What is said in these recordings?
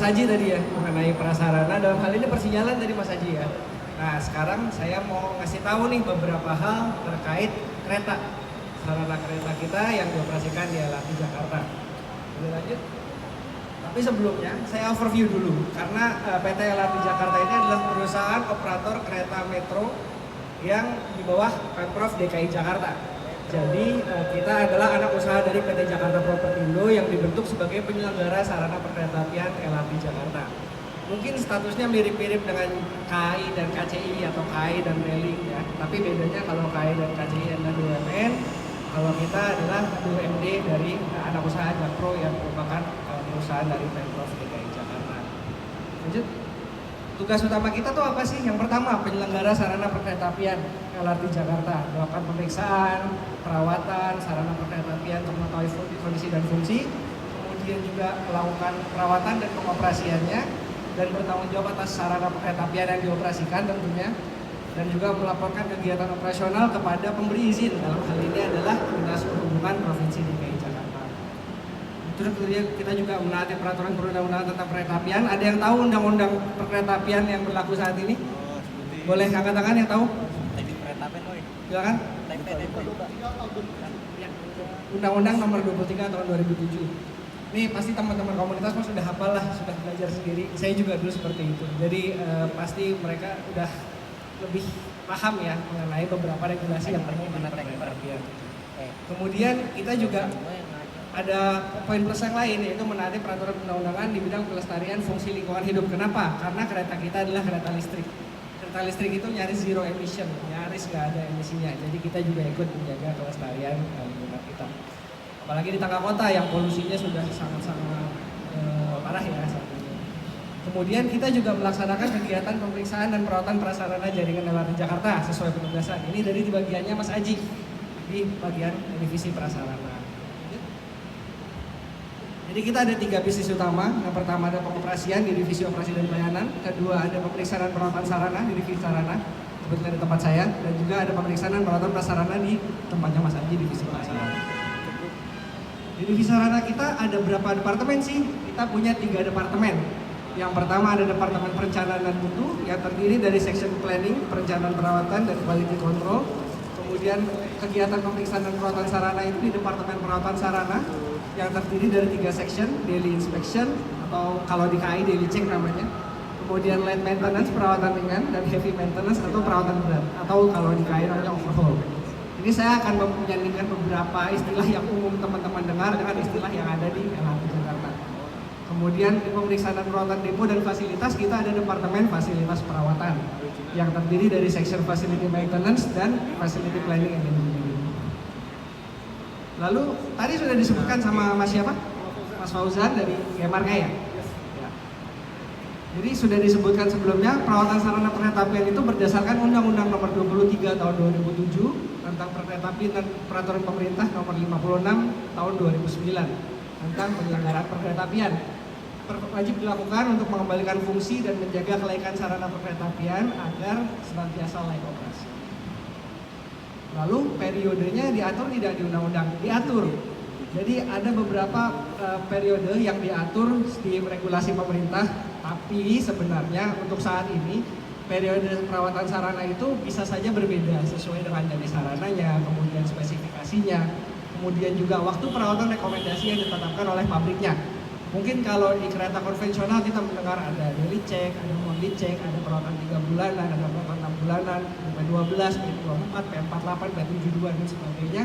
Haji tadi ya mengenai prasarana, dalam hal ini persinyalan dari Mas Haji ya. Nah sekarang saya mau ngasih tahu nih beberapa hal terkait kereta, sarana kereta kita yang dioperasikan di LRT Jakarta. Boleh lanjut? Tapi sebelumnya saya overview dulu karena PT LRT Jakarta ini adalah perusahaan operator kereta metro yang di bawah Pemprov DKI Jakarta. Jadi kita adalah anak usaha dari PT Jakarta Propertindo yang dibentuk sebagai penyelenggara sarana perkeretaapian LRT Jakarta. Mungkin statusnya mirip-mirip dengan KAI dan KCI atau KAI dan Railing ya. Tapi bedanya kalau KAI dan KCI adalah BUMN, kalau kita adalah BUMD dari anak usaha Jakpro yang merupakan perusahaan dari Pemprov DKI Jakarta. Lanjut. Tugas utama kita tuh apa sih? Yang pertama, penyelenggara sarana perkeretaapian LRT Jakarta, melakukan pemeriksaan, perawatan sarana perkeretaapian untuk mengetahui kondisi dan fungsi, kemudian juga melakukan perawatan dan pengoperasiannya, dan bertanggung jawab atas sarana perkeretaapian yang dioperasikan tentunya, dan juga melaporkan kegiatan operasional kepada pemberi izin. Dalam hal ini adalah Dinas Perhubungan Provinsi DKI Jakarta. Terus kita juga menaati peraturan perundang-undangan tentang perkeretaapian. Ada yang tahu undang-undang perkeretaapian yang berlaku saat ini? Boleh angkat tangan yang tahu? Silakan. Undang-undang nomor 23 tahun 2007. Ini pasti teman-teman komunitas mas sudah hafal lah, sudah belajar sendiri. Saya juga dulu seperti itu. Jadi pasti mereka udah lebih paham ya mengenai beberapa regulasi yang terkait dengan perkeretaapian. Kemudian kita juga ada poin plus yang lain, yaitu menaati peraturan undang-undangan di bidang pelestarian fungsi lingkungan hidup. Kenapa? Karena kereta kita adalah kereta listrik. Kereta listrik itu nyaris zero emission, nyaris nggak ada emisinya. Jadi kita juga ikut menjaga kelestarian lingkungan kita. Apalagi di tengah kota yang polusinya sudah sangat-sangat parah ya saat ini. Kemudian kita juga melaksanakan kegiatan pemeriksaan dan perawatan prasarana jaringan LRT Jakarta sesuai penugasan. Ini dari bagiannya Mas Aji di bagian divisi prasarana. Jadi kita ada 3 bisnis utama. Yang pertama ada pengoperasian di divisi operasi dan pelayanan. Kedua ada pemeriksaan dan perawatan sarana di divisi sarana, kebetulan di tempat saya. Dan juga ada pemeriksaan dan perawatan prasarana di tempatnya Mas Aji, divisi prasarana. Di divisi sarana kita ada berapa departemen sih? Kita punya 3 departemen. Yang pertama ada Departemen Perencanaan dan Mutu yang terdiri dari Section Planning, Perencanaan Perawatan, dan Quality Control. Kemudian kegiatan pemeriksaan dan perawatan sarana itu di Departemen Perawatan Sarana yang terdiri dari 3 section, daily inspection atau kalau di KAI daily check namanya. Kemudian light maintenance, perawatan ringan, dan heavy maintenance atau perawatan berat, atau kalau di KAI namanya overhaul. Ini saya akan menyandingkan beberapa istilah yang umum teman-teman dengar dengan istilah yang ada di LRT Jakarta. Kemudian di pemeriksaan dan perawatan depo dan fasilitas kita ada Departemen Fasilitas Perawatan yang terdiri dari section facility maintenance dan facility planning and engineering. Lalu tadi sudah disebutkan sama Mas siapa? Mas Fauzan dari Gemarga ya? Ya. Jadi sudah disebutkan sebelumnya perawatan sarana perkeretaapian itu berdasarkan Undang-Undang Nomor 23 Tahun 2007 tentang perkeretaapian dan Peraturan Pemerintah Nomor 56 Tahun 2009 tentang penyelenggaraan perkeretaapian. Wajib dilakukan untuk mengembalikan fungsi dan menjaga kelaikan sarana perkeretaapian agar senantiasa layak operasi. Lalu periodenya diatur tidak di undang-undang? Diatur. Jadi ada beberapa periode yang diatur di regulasi pemerintah, tapi sebenarnya untuk saat ini periode perawatan sarana itu bisa saja berbeda sesuai dengan jenis sarananya, kemudian spesifikasinya, kemudian juga waktu perawatan rekomendasi yang ditetapkan oleh pabriknya. Mungkin kalau di kereta konvensional kita mendengar ada daily check, ada monthly check, ada perawatan 3 bulanan, ada perawatan 6 bulanan, P12, P24, P48, P72 dan sebagainya.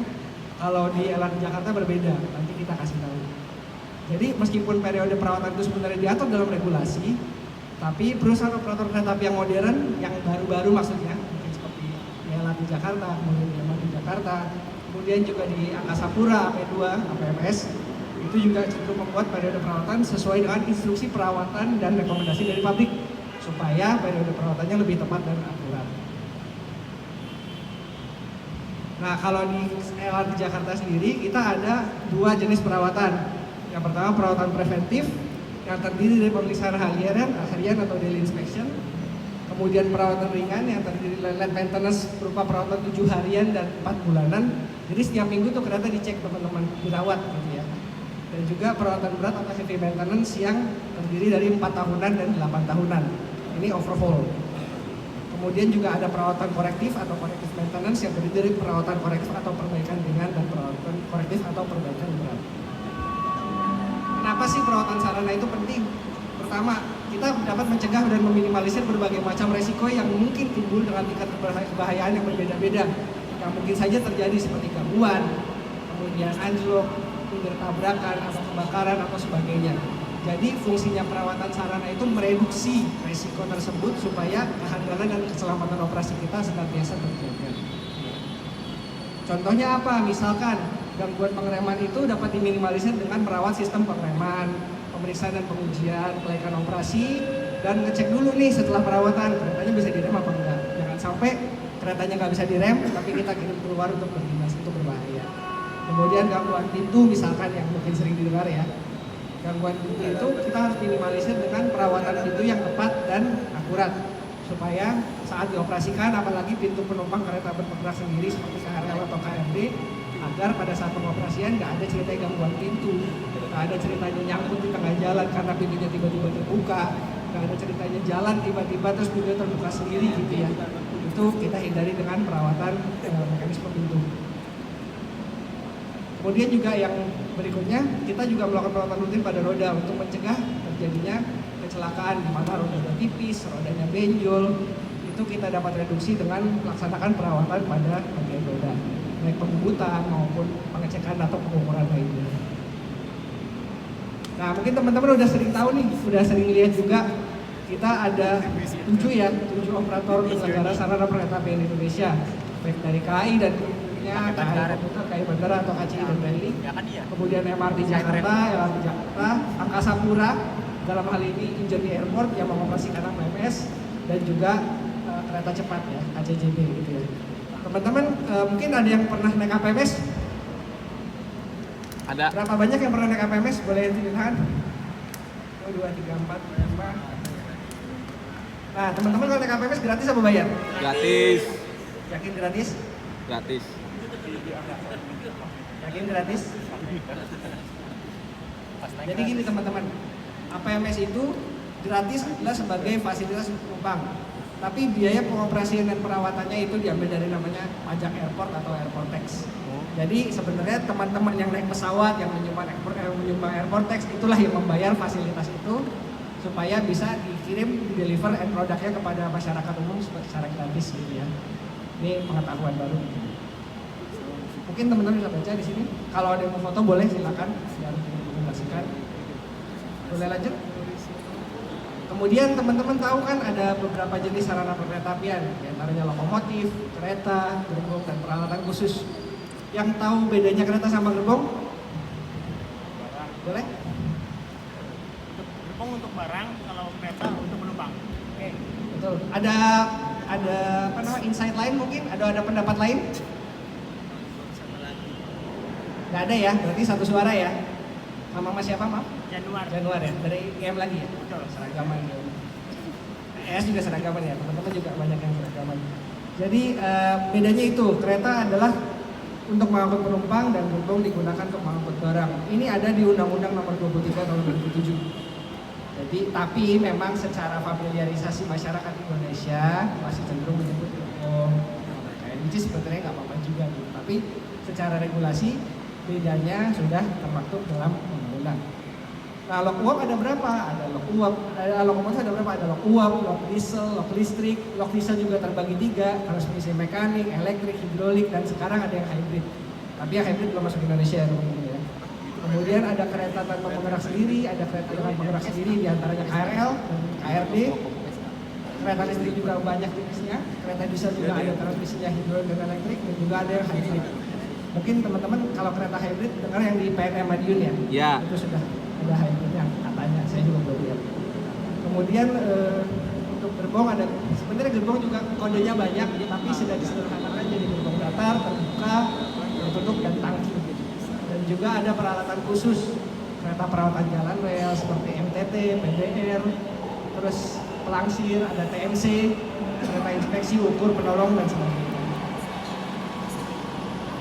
Kalau di LRT Jakarta berbeda, nanti kita kasih tahu. Jadi meskipun periode perawatan itu sebenarnya diatur dalam regulasi, tapi perusahaan operator kereta api yang modern, yang baru-baru maksudnya, mungkin seperti di LRT Jakarta, kemudian di MRT Jakarta, kemudian juga di Angkasa Pura, AP2, APMS, itu juga cenderung membuat periode perawatan sesuai dengan instruksi perawatan dan rekomendasi dari pabrik supaya periode perawatannya lebih tepat dan akurat. Nah, kalau di LRT Jakarta sendiri kita ada 2 jenis perawatan. Yang pertama perawatan preventif yang terdiri dari pemeriksaan harian atau daily inspection. Kemudian perawatan ringan yang terdiri dari light maintenance berupa perawatan 7 harian dan 4 bulanan. Jadi setiap minggu tuh kereta dicek teman-teman, dirawat gitu ya. Dan Dan juga perawatan berat atau heavy maintenance yang terdiri dari 4 tahunan dan 8 tahunan. Ini overhaul. Kemudian juga ada perawatan korektif atau corrective maintenance yang terdiri dari perawatan korektif atau perbaikan ringan dan perawatan korektif atau perbaikan berat. Kenapa sih perawatan sarana itu penting? Pertama, kita dapat mencegah dan meminimalisir berbagai macam resiko yang mungkin timbul dengan tingkat kebahayaan yang berbeda-beda. Yang mungkin saja terjadi seperti gangguan, kemudian anjlok, kemudian tabrakan, atau kebakaran, atau sebagainya. Jadi fungsinya perawatan sarana itu mereduksi resiko tersebut supaya kehandalan dan keselamatan operasi kita senantiasa terjaga. Contohnya apa? Misalkan gangguan pengereman itu dapat diminimalisir dengan merawat sistem pengereman, pemeriksaan dan pengujian, kelaikan operasi, dan ngecek dulu nih setelah perawatan keretanya bisa direm apa enggak. Jangan sampai keretanya nggak bisa direm tapi kita kirim keluar untuk berdinas, itu berbahaya. Kemudian gangguan pintu misalkan yang mungkin sering didengar ya. Gangguan pintu itu kita harus minimalisir dengan perawatan pintu yang tepat dan akurat supaya saat dioperasikan, apalagi pintu penumpang kereta bergerak sendiri seperti KRL atau KRD, agar pada saat pengoperasian nggak ada cerita gangguan pintu, nggak ada ceritanya nyangkut di tengah jalan karena pintunya tiba-tiba terbuka, nggak ada ceritanya jalan tiba-tiba terus pintu terbuka sendiri gitu ya. Itu kita hindari dengan perawatan mekanisme pintu. Kemudian juga yang berikutnya, kita juga melakukan perawatan rutin pada roda untuk mencegah terjadinya kecelakaan di mana rodanya tipis, rodanya benjol. Itu kita dapat reduksi dengan melaksanakan perawatan pada bagian roda, baik pembubutan maupun pengecekan atau pengukuran lainnya. Nah, mungkin teman-teman udah sering tahu nih, udah sering lihat juga kita ada 7 operator penyelenggara sarana kereta api Indonesia, baik dari KAI dan KAI Bandara atau KCI dan Bali, kemudian MRT Jakarta, LRT Jakarta, Angkasa Pura, dalam hal ini Injeni Airport yang mengoperasikan APMS, dan juga kereta cepat ya, KCJB gitu ya. Teman-teman mungkin ada yang pernah naik APMS? Ada. Berapa banyak yang pernah naik APMS? Boleh tunjuk tangan? 1, 2, 3, 4, 5. Nah, teman-teman kalau naik APMS gratis apa bayar? Gratis. Yakin gratis? Gratis. Yakin gratis? Jadi gini teman-teman, APMS itu gratis adalah sebagai fasilitas penumpang. Tapi biaya pengoperasian dan perawatannya itu diambil dari namanya pajak airport atau airport tax. Jadi sebenarnya teman-teman yang naik pesawat, yang menyumbang airport tax, itulah yang membayar fasilitas itu supaya bisa dikirim, deliver end produknya kepada masyarakat umum secara gratis gitu ya. Ini pengetahuan baru. Mungkin teman-teman bisa baca di sini. Kalau ada yang mau foto boleh silakan, biar dipublikasikan. Boleh lanjut? Kemudian teman-teman tahu kan ada beberapa jenis sarana perkeretaapian, diantaranya lokomotif, kereta, gerbong, dan peralatan khusus. Yang tahu bedanya kereta sama gerbong? Boleh? Gerbong untuk barang, kalau kereta untuk penumpang. Oke, betul. Ada apa namanya insight lain mungkin? Ada pendapat lain? Nggak ada ya, berarti satu suara ya. Sama siapa, Maaf? Januar ya, dari IM lagi ya? Betul. Seragaman ya. ES juga seragaman ya, teman-teman juga banyak yang seragaman. Jadi bedanya itu, kereta adalah untuk mengangkut penumpang dan gerbong digunakan untuk mengangkut barang. Ini ada di Undang-Undang Nomor 23 Tahun 2007. Jadi, tapi memang secara familiarisasi masyarakat Indonesia masih cenderung menyebut gerbong. Which is sebetulnya nggak apa-apa juga gitu. Tapi secara regulasi bedanya sudah termaktub dalam undang-undang. Nah, lok uap ada berapa? Ada lok uap, lokomotif ada berapa? Ada lok uap, lok diesel, lok listrik. Lok diesel juga terbagi 3, transmisi mekanik, elektrik, hidrolik, dan sekarang ada yang hybrid. Tapi yang hybrid belum masuk Indonesia teman-teman ya. Kemudian ada kereta tanpa penggerak sendiri, ada kereta dengan penggerak sendiri, diantaranya KRL dan KRD. Kereta listrik juga banyak jenisnya, kereta diesel juga ada transmisinya hidrolik dan elektrik, dan juga ada yang hybrid. Mungkin teman-teman kalau kereta hybrid dengar yang di PNM Madiun ya? Ya. Itu sudah ada hybridnya katanya, saya juga belum lihat. Kemudian untuk gerbong ada, sebenarnya gerbong juga kodenya banyak, tapi sudah disederhanakan jadi gerbong datar, terbuka, tertutup, dan tangki. Dan juga ada peralatan khusus, kereta perawatan jalan rel seperti MTT, PDR, terus pelangsir, ada TMC, kereta inspeksi, ukur, penolong, dan sebagainya.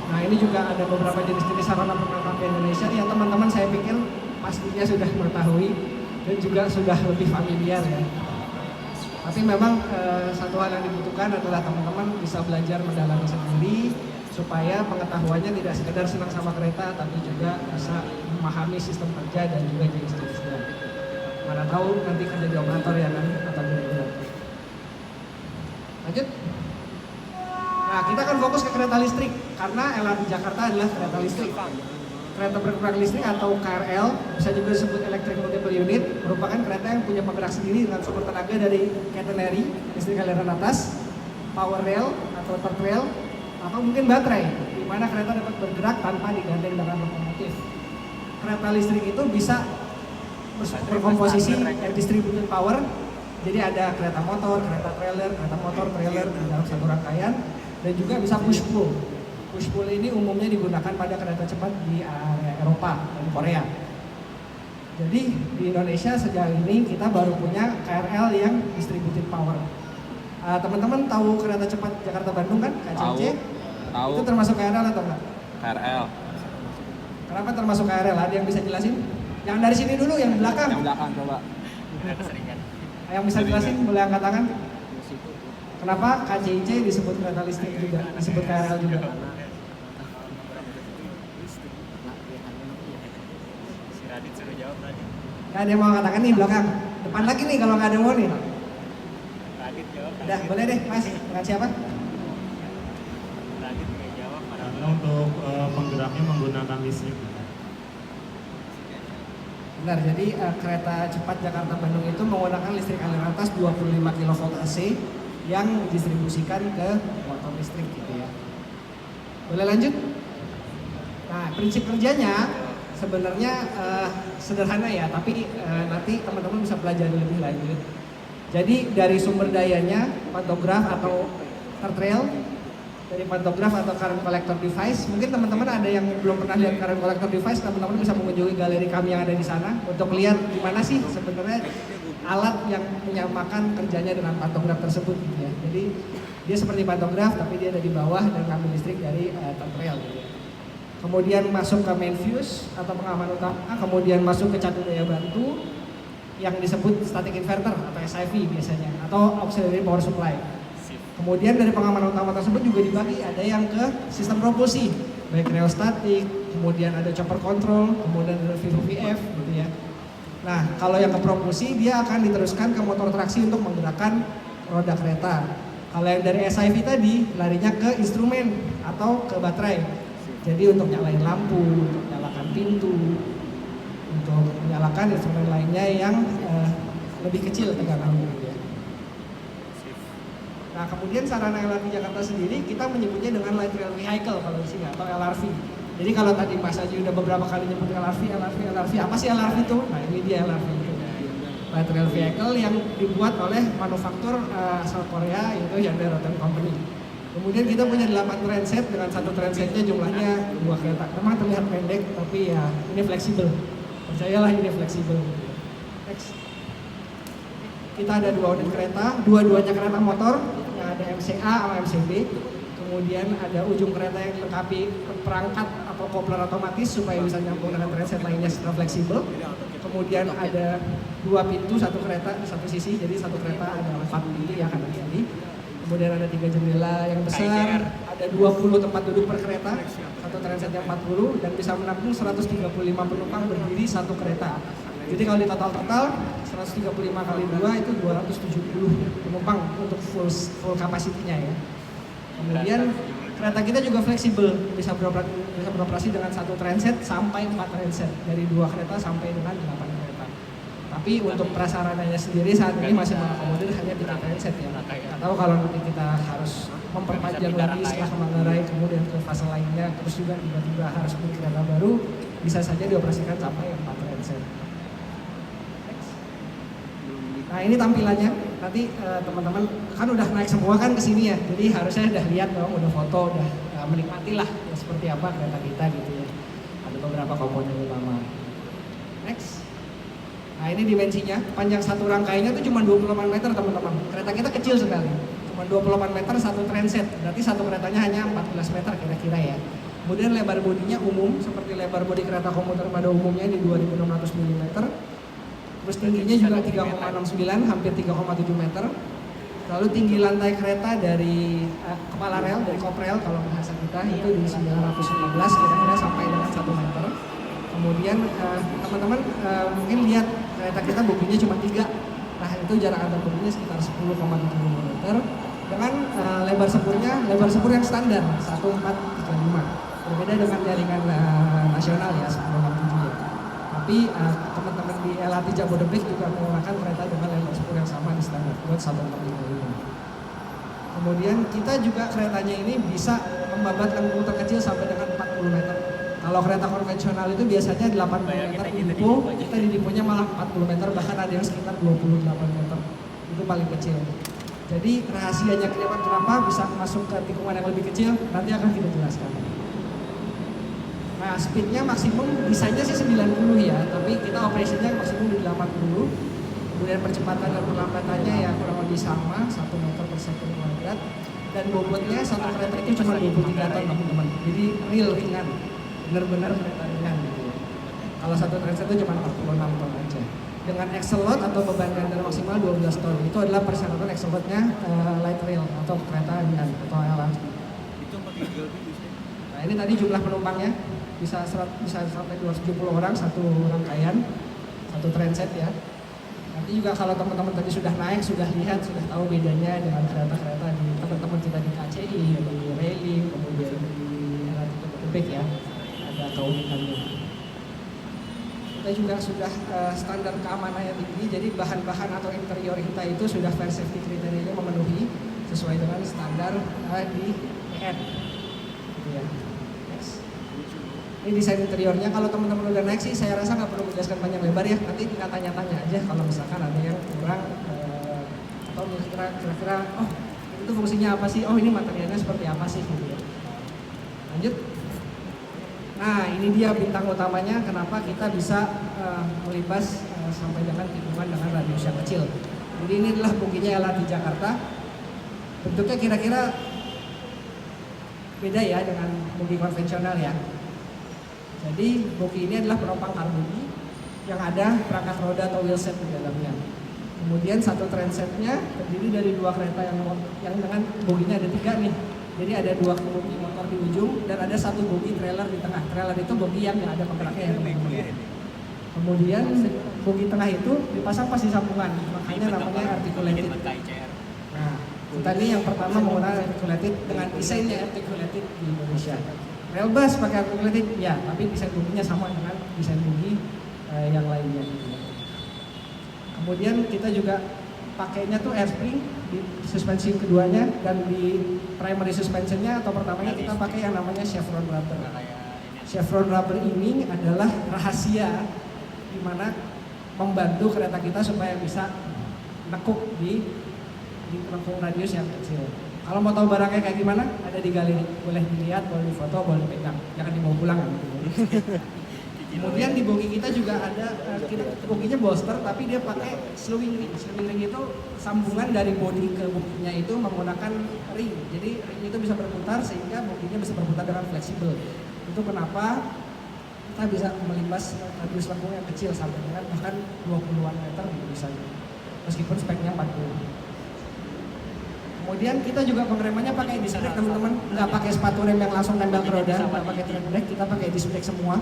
Nah ini juga ada beberapa jenis-jenis sarana penangkap di Indonesia yang teman-teman saya pikir pastinya sudah mengetahui dan juga sudah lebih familiar ya. Tapi memang satu hal yang dibutuhkan adalah teman-teman bisa belajar mendalami sendiri supaya pengetahuannya tidak sekedar senang sama kereta tapi juga bisa memahami sistem kerja dan juga jenis-jenisnya. Mana tahu nanti kerja di operator ya kan atau gimana. Lanjut. Nah kita akan fokus ke kereta listrik karena LRT Jakarta adalah kereta listrik. Kereta bergerak listrik atau KRL, bisa juga disebut Electric Multiple Unit, merupakan kereta yang punya penggerak sendiri dengan sumber tenaga dari catenary, listrik aliran atas, power rail atau third rail, atau mungkin baterai, di mana kereta dapat bergerak tanpa digandeng dengan lokomotif. Kereta listrik itu bisa berkomposisi distributed power, jadi ada kereta motor, kereta trailer, kereta motor, trailer di dalam satu rangkaian, dan juga bisa push pull. Push pull ini umumnya digunakan pada kereta cepat di area Eropa dan Korea. Jadi di Indonesia sejauh ini kita baru punya KRL yang distributed power. Teman-teman tahu kereta cepat Jakarta Bandung kan, KCC? Tahu. Itu termasuk KRL atau enggak? KRL. Kenapa termasuk KRL? Ada yang bisa jelasin? Yang dari sini dulu, yang di belakang. Yang belakang coba. Yang bisa jelasin boleh angkat tangan. Kenapa KCC disebut kereta listrik juga, disebut KRL juga? Radit suruh jawab tadi. Gak ada yang mau angkat tangan nih belakang. Depan lagi nih kalau nggak ada yang mau nih. Radit jawab. Udah, boleh deh mas. Dengan siapa? Radit nggak jawab. Karena untuk penggeraknya menggunakan listrik. Benar, jadi kereta cepat Jakarta Bandung itu menggunakan listrik aliran atas 25 kV AC yang didistribusikan ke motor listrik gitu ya. Boleh lanjut? Nah, prinsip kerjanya sebenarnya sederhana ya, tapi nanti teman-teman bisa pelajari lebih lanjut. Jadi dari sumber dayanya pantograf atau third rail, dari pantograf atau current collector device. Mungkin teman-teman ada yang belum pernah lihat current collector device, teman-teman bisa mengunjungi galeri kami yang ada di sana untuk lihat gimana sih sebenarnya alat yang menyamakan kerjanya dengan pantograf tersebut gitu ya. Jadi dia seperti pantograf tapi dia ada di bawah dan ngambil listrik dari third rail gitu ya. Kemudian masuk ke main fuse atau pengaman utama, kemudian masuk ke catu daya bantu yang disebut static inverter atau SIV biasanya, atau auxiliary power supply. Kemudian dari pengaman utama tersebut juga dibagi, ada yang ke sistem propulsi, baik rheostatik, kemudian ada chopper control, kemudian ada VVF gitu ya. Nah, kalau yang ke propulsi dia akan diteruskan ke motor traksi untuk menggerakkan roda kereta. Kalau yang dari SIV tadi larinya ke instrumen atau ke baterai. Jadi untuk nyalain lampu, untuk nyalakan pintu, untuk menyalakan instrumen lainnya yang lebih kecil tegangannya gitu ya. Nah, kemudian sarana LRT Jakarta sendiri kita menyebutnya dengan light rail vehicle kalau di sini atau LRV. Jadi kalau tadi Mas Aji udah beberapa kali nyebut LRV, apa sih LRV itu? Nah, ini dia LRV itu. Light rail vehicle yang dibuat oleh manufaktur asal Korea yaitu Hyundai Rotem Company. Kemudian kita punya 8 transit dengan satu transitnya jumlahnya 2 kereta. Memang terlihat pendek tapi ya ini fleksibel. Percayalah ini fleksibel. Next. Kita ada 2 unit kereta, dua-duanya kereta motor, ada MCA sama MCB. Kemudian ada ujung kereta yang dilengkapi perangkat atau kopler otomatis supaya bisa nyambung dengan transit lainnya secara fleksibel. Kemudian ada 2 pintu satu kereta di satu sisi, jadi satu kereta ada 4 pintu ya kanan kiri. Kemudian ada 3 jendela yang besar, ada 20 tempat duduk per kereta, satu transitnya 40 dan bisa menampung 135 penumpang berdiri satu kereta. Jadi kalau di total 135 kali 2 itu 270 penumpang untuk full kapasitinya ya. Kemudian kereta kita juga fleksibel, bisa beroperasi dengan satu transit sampai 4 transit, dari 2 kereta sampai dengan 8 kereta. Tapi untuk prasarananya sendiri saat ini masih mengakomodir hanya 3 transit ya. Atau kalau nanti kita harus memperpanjang lagi setelah Manggarai kemudian ke fase lainnya, terus juga tiba-tiba harus beli kereta baru, bisa saja dioperasikan sampai 4 transit. Nah ini tampilannya, nanti teman-teman kan udah naik semua kan ke sini ya, jadi harusnya udah lihat dong, udah foto, udah menikmati lah ya, seperti apa kereta kita gitu ya. Ada beberapa komponen utama. Next. Nah ini dimensinya, panjang satu rangkainya itu cuma 28 meter teman-teman. Kereta kita kecil sekali, cuma 28 meter satu transit, berarti satu keretanya hanya 14 meter kira-kira ya. Kemudian lebar bodinya umum seperti lebar bodi kereta komuter pada umumnya di 2600 mm. Terus tingginya juga 3,69 hampir 3,7 meter. Lalu tinggi lantai kereta dari kepala rel, dari koprel kalau bahasa kita itu di 915 kira-kira sampai dengan 1 meter. Kemudian teman-teman mungkin lihat kereta kita boginya cuma 3. Nah itu jarak antar boginya sekitar 10,7 mm. Dengan lebar sepur yang standar 1435. Berbeda dengan jaringan nasional ya 1067 ya. Tapi teman-teman di LRT Jabodebek juga menggunakan kereta dengan lebar sepur yang sama di standar buat 1435. Kemudian kita juga keretanya ini bisa membabat lengkung terkecil sampai dengan 40 meter. Kalau kereta konvensional itu biasanya 80 meter di depo, kita di deponya malah 40 meter, bahkan ada yang sekitar 28 meter. Itu paling kecil. Jadi rahasianya kenapa bisa masuk ke tikungan yang lebih kecil, nanti akan kita jelaskan. Nah, speednya maksimum desainnya sih 90 ya, tapi kita operasinya maksimum di 80. Kemudian percepatan dan perlambatannya ya kurang lebih sama, 1 meter per second kuadrat. Dan bobotnya satu kereta itu cuma 23 ton teman-teman. Jadi real ringan, benar-benar kereta ringan gitu ya. Kalau satu transit itu cuma 46 ton aja. Dengan axle load atau beban ganda maksimal 12 ton. Itu adalah persyaratan axle loadnya light rail atau kereta ringan atau LRT. Itu pakai Dolby bisa. Nah ini tadi jumlah penumpangnya bisa sampai 270 orang satu rangkaian, satu transit ya. Nanti juga kalau teman-teman tadi sudah naik, sudah lihat, sudah tahu bedanya dengan kereta-kereta di teman-teman kita di KCI, di Railing, kemudian di LRT Jabodebek ya, ada keunikannya. Kita juga sudah standar keamanan yang tinggi, jadi bahan-bahan atau interior kita itu sudah fire safety kriterianya memenuhi sesuai dengan standar di EN. Gitu ya. Ini desain interiornya, kalau teman-teman udah naik sih saya rasa nggak perlu menjelaskan panjang lebar ya, nanti tinggal tanya-tanya aja kalau misalkan ada yang kurang atau kira-kira oh itu fungsinya apa sih, oh ini materialnya seperti apa sih gitu ya. Lanjut. Nah ini dia bintang utamanya kenapa kita bisa melibas sampai dengan tikungan dengan radius yang kecil. Jadi ini adalah boginya LRT Jakarta, bentuknya kira-kira beda ya dengan bogi konvensional ya. Jadi bogi ini adalah penumpang karboni yang ada perangkat roda atau wheelset di dalamnya. Kemudian satu transetnya terdiri dari 2 kereta yang dengan boginya ada 3 nih. Jadi ada 2 bogi motor di ujung dan ada 1 bogi trailer di tengah. Trailer itu bogi yang ada penggeraknya ya. Kemudian bogi tengah itu dipasang pasti sambungan, makanya namanya articulated. Nah, kita ini yang pertama menggunakan articulated dengan desainnya articulated di Indonesia. Railbus pakai articulated, ya, tapi desain boginya sama dengan desain bogi yang lainnya. Kemudian kita juga pakainya tuh airspring di suspensi keduanya, dan di primary suspensionnya atau pertamanya kita pakai yang namanya chevron rubber. Chevron rubber ini adalah rahasia di mana membantu kereta kita supaya bisa nekuk di lengkung radius yang kecil. Kalau mau tahu barangnya kayak gimana, ada di galeri. Boleh dilihat, boleh difoto, boleh dipegang. Jangan dibawa pulang kan. Kemudian di bogi kita juga ada, boginya bolster, tapi dia pakai slewing ring. Slewing ring itu sambungan dari bodi ke boginya itu menggunakan ring. Jadi ring itu bisa berputar sehingga boginya bisa berputar dengan fleksibel. Itu kenapa kita bisa melibas radius lengkung yang kecil sampai dengan bahkan 20-an meter bisa. Meskipun speknya 40. Kemudian kita juga pengeremannya pakai disc brake teman-teman, nggak pakai sepatu rem yang langsung nempel ke roda, nggak pakai tread brake, kita pakai disc brake semua.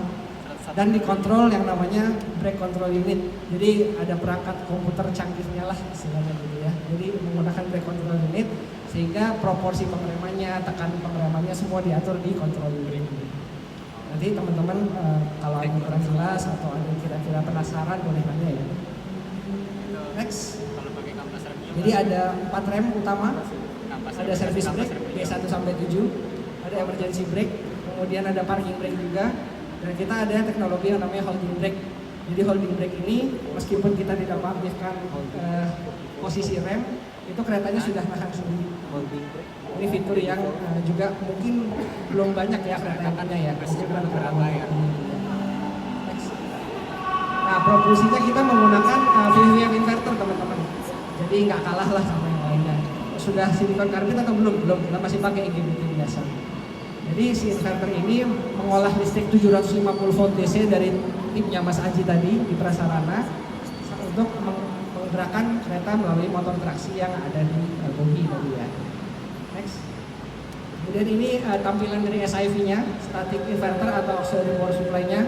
Dan dikontrol yang namanya brake control unit. Jadi ada perangkat komputer canggihnya lah istilahnya gitu ya. Jadi menggunakan brake control unit sehingga proporsi pengeremannya, tekanan pengeremannya semua diatur di control unit. Nanti teman-teman kalau ada kurang jelas atau ada kira-kira penasaran boleh nanya ya. Next. Jadi ada 4 rem utama, ada service brake B1 sampai 7, ada emergency brake, kemudian ada parking brake juga, dan kita ada teknologi yang namanya holding brake. Jadi holding brake ini meskipun kita tidak mengaktifkan posisi rem, itu keretanya sudah nahan sendiri. Ini fitur yang juga mungkin belum banyak ya kereta yang punya ya. Nah propulsinya kita menggunakan VVF inverter teman-teman. Jadi nggak kalah lah sama yang lainnya. Sudah silikon karbit atau belum? Belum, kita masih pakai IGBT biasa. Jadi si inverter ini mengolah listrik 750 volt DC dari tipnya Mas Aji tadi di prasarana untuk menggerakkan kereta melalui motor traksi yang ada di bogi tadi ya. Next. Kemudian ini tampilan dari SIV-nya, static inverter atau auxiliary power supply-nya.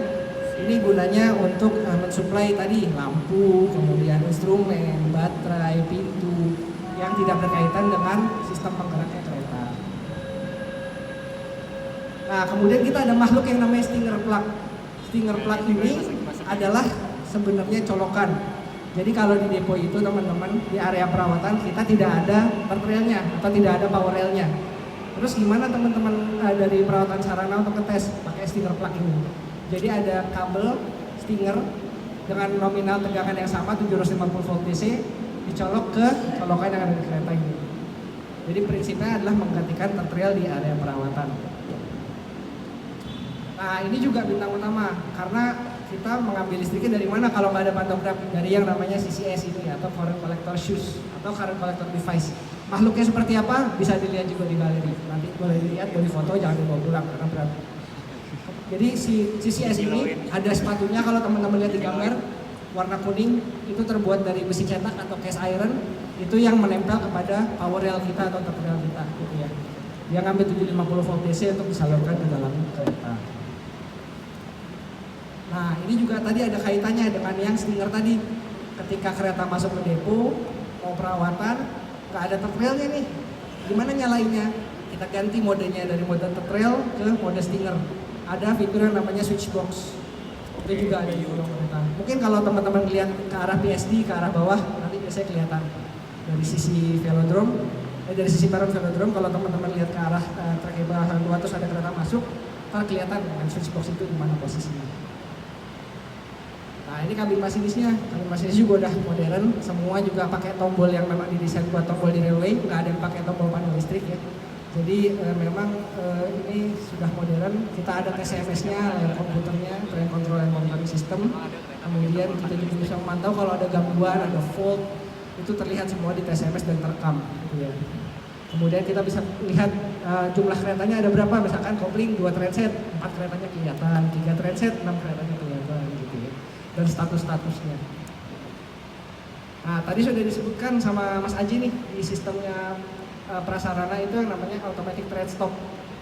Ini gunanya untuk mensuplai tadi lampu, kemudian instrumen, baterai, pintu yang tidak berkaitan dengan sistem penggeraknya kereta. Nah, kemudian kita ada makhluk yang namanya stinger plug. Stinger plug ini adalah sebenarnya colokan. Jadi kalau di depo itu teman-teman di area perawatan kita tidak ada tertrailnya atau tidak ada power railnya. Terus gimana teman-teman dari perawatan sarana untuk ngetes pakai stinger plug ini? Jadi ada kabel stinger dengan nominal tegangan yang sama 750 volt DC dicolok ke colokan yang ada di kereta ini. Jadi prinsipnya adalah menggantikan tertrail di area perawatan. Nah ini juga bintang utama karena kita mengambil listriknya dari mana kalau nggak ada pantograf, dari yang namanya CCS ini atau current collector shoes atau current collector device. Makhluknya seperti apa bisa dilihat juga di galeri. Nanti boleh dilihat dari foto, jangan dibawa pulang karena berat. Jadi si CCS ini ada sepatunya, kalau teman-teman lihat di gambar warna kuning itu terbuat dari besi cetak atau cast iron, itu yang menempel kepada power rail kita atau tertrail kita gitu ya. Dia ngambil 750 volt DC untuk disalurkan ke dalam kereta. Nah ini juga tadi ada kaitannya dengan yang stinger tadi. Ketika kereta masuk ke depo mau perawatan nggak ada tertrailnya nih, gimana nyalainnya? Kita ganti modenya dari mode tertrail ke mode stinger. Ada fitur yang namanya switch box, itu juga ada di kolong kereta. Mungkin kalau teman-teman lihat ke arah PSD, ke arah bawah, nanti biasanya kelihatan dari sisi velodrome, dari sisi peron velodrome. Kalau teman-teman lihat ke arah trek bahan tua terus ada kereta masuk, ntar kelihatan dengan switch box itu di mana posisinya. Nah ini kabin masinisnya, kabin masinis juga udah modern, semua juga pakai tombol yang memang didesain buat tombol di railway, nggak ada yang pakai tombol panel listrik ya. Jadi memang ini sudah modern. Kita ada TCMS-nya, layar komputernya, train control and monitoring system. Kemudian kita juga bisa memantau kalau ada gangguan, ada fault, itu terlihat semua di TCMS dan terekam. Gitu ya. Kemudian kita bisa lihat jumlah keretanya ada berapa. Misalkan kopling 2 trainset, 4 keretanya kelihatan, 3 trainset, 6 keretanya kelihatan, gitu ya. Dan status-statusnya. Nah tadi sudah disebutkan sama Mas Aji nih di sistemnya prasarana itu yang namanya automatic train stop.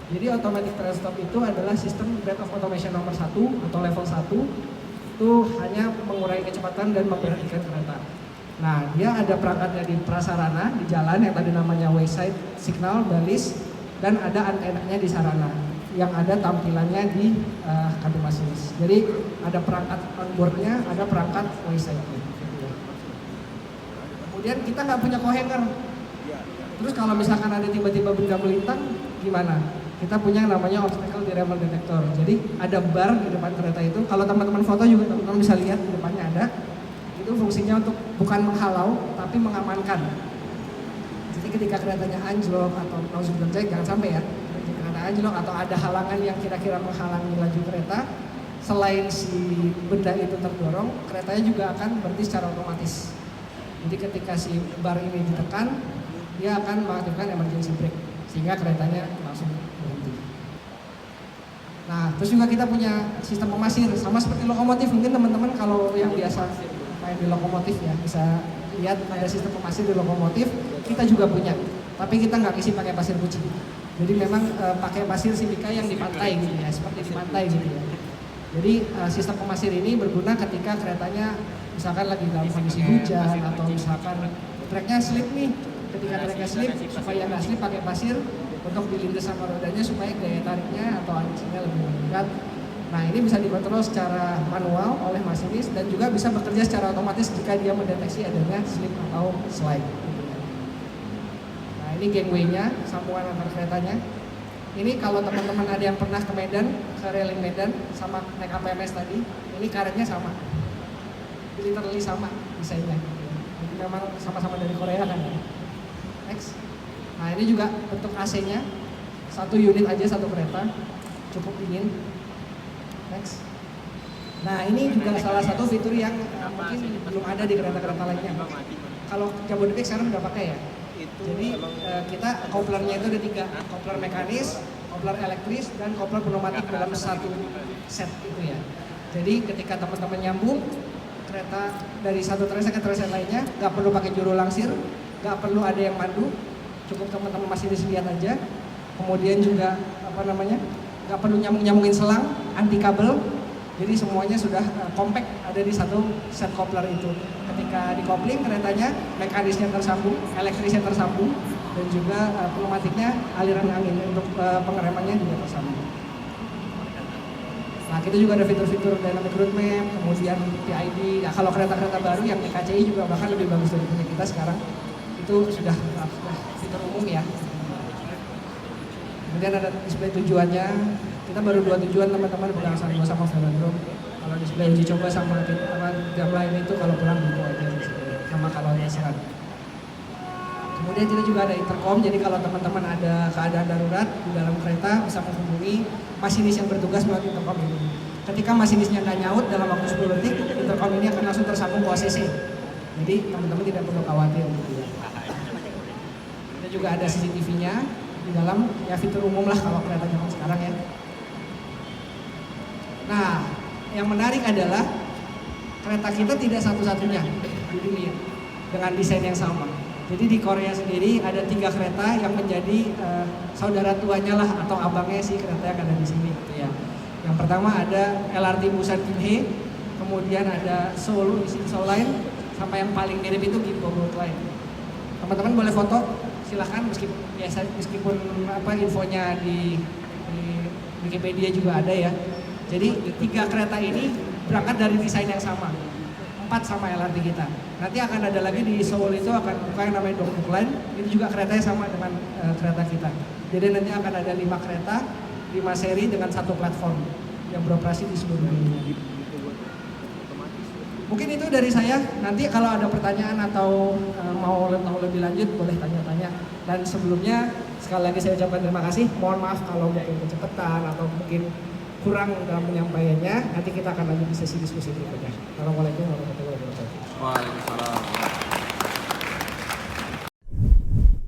Jadi automatic train stop itu adalah sistem grade of automation nomor 1 atau level 1. Itu hanya mengurangi kecepatan dan memberhentikan kereta. Nah, dia ada perangkatnya di prasarana, di jalan yang tadi namanya wayside signal, balis, dan ada antenanya di sarana yang ada tampilannya di kabin masinis. Jadi ada perangkat onboardnya, ada perangkat wayside-nya. Kemudian kita nggak punya co-hanger. Terus kalau misalkan ada tiba-tiba benda melintang, gimana? Kita punya namanya obstacle derailment detector. Jadi ada bar di depan kereta itu. Kalau teman-teman foto juga teman-teman bisa lihat di depannya ada. Itu fungsinya untuk bukan menghalau, tapi mengamankan. Jadi ketika keretanya anjlok atau nauzubillah jangan sampai ya. Ketika kereta anjlok atau ada halangan yang kira-kira menghalangi laju kereta, selain si benda itu terdorong, keretanya juga akan berhenti secara otomatis. Jadi ketika si bar ini ditekan, dia akan mengaktifkan emergency brake sehingga keretanya langsung berhenti. Nah, terus juga kita punya sistem pemasir sama seperti lokomotif. Mungkin teman-teman kalau yang biasa main di lokomotif ya bisa lihat ada sistem pemasir di lokomotif. Kita juga punya, tapi kita nggak isi pakai pasir kucing. Jadi memang pakai pasir silika yang di pantai gitu ya, seperti di pantai gitu ya. Jadi sistem pemasir ini berguna ketika keretanya misalkan lagi dalam kondisi hujan atau misalkan treknya slip nih. Ketika treknya slip, supaya nggak slip pakai pasir untuk dilindas sama rodanya supaya daya tariknya atau angin lebih meningkat. Nah ini bisa dikontrol secara manual oleh masinis dan juga bisa bekerja secara otomatis jika dia mendeteksi adanya slip atau slide. Nah ini gangway-nya, sambungan antar keretanya. Ini kalau teman-teman ada yang pernah ke Medan, ke railing Medan sama naik APMS tadi, ini karetnya sama. Literally sama desainnya. Jadi memang sama-sama dari Korea kan ya. Next. Nah ini juga bentuk AC-nya, 1 unit aja satu kereta, cukup dingin. Next. Nah ini juga salah satu fitur yang mungkin belum ada di kereta-kereta lainnya. Kalau Jabodetabek sekarang udah pakai ya. Jadi kita koplernya itu ada 3, kopler mekanis, kopler elektris dan kopler pneumatik dalam satu set itu ya. Jadi ketika teman-teman nyambung kereta dari satu trainset ke trainset lainnya, nggak perlu pakai juru langsir, nggak perlu ada yang mandu, cukup teman-teman masih lihat aja. Kemudian juga nggak perlu nyambungin selang, anti kabel. Jadi semuanya sudah compact ada di satu set kopler itu. Ketika dikopling keretanya mekanisnya tersambung, elektrisnya tersambung, dan juga pneumatiknya aliran angin untuk pengeremannya juga tersambung. Nah kita juga ada fitur-fitur dynamic route map, kemudian PID. Nah, kalau kereta-kereta baru yang DKCI juga bahkan lebih bagus dari punya kita sekarang. Itu sudah fitur umum ya. Kemudian ada display tujuannya. Kita baru 2 tujuan teman-teman, Pegangsaan 2 sama Velodrome. Kalau display uji coba sama jam lain itu kalau pulang buku aja sama kalau terserah. Kemudian kita juga ada intercom, jadi kalau teman-teman ada keadaan darurat di dalam kereta bisa menghubungi masinis yang bertugas melalui intercom ini. Ketika masinisnya nggak nyaut dalam waktu 10 detik, intercom ini akan langsung tersambung ke OCC. Jadi teman-teman tidak perlu khawatir gitu ya. Kita juga ada CCTV-nya di dalam, ya fitur umum lah kalau kereta zaman sekarang ya. Nah, yang menarik adalah kereta kita tidak satu-satunya di dunia dengan desain yang sama. Jadi di Korea sendiri ada 3 kereta yang menjadi saudara tuanya lah atau abangnya sih kereta yang ada di sini gitu ya. Yang pertama ada LRT Busan Kimhae, kemudian ada Seoul Line, sama yang paling mirip itu Gimpo Gold Line. Teman-teman boleh foto, silahkan meskipun infonya di Wikipedia juga ada ya. Jadi 3 kereta ini berangkat dari desain yang sama, 4 sama LRT kita. Nanti akan ada lagi di Seoul itu akan buka yang namanya Dongguk Line, itu juga keretanya sama dengan kereta kita. Jadi nanti akan ada 5 kereta, 5 seri dengan 1 platform yang beroperasi di seluruh dunia. Mungkin itu dari saya, nanti kalau ada pertanyaan atau mau tahu lebih lanjut boleh tanya-tanya. Dan sebelumnya sekali lagi saya ucapkan terima kasih, mohon maaf kalau mungkin kecepatan atau mungkin kurang dalam penyampaiannya. Nanti kita akan lanjut di sesi diskusi berikutnya. Assalamualaikum warahmatullahi wabarakatuh. Waalaikumsalam.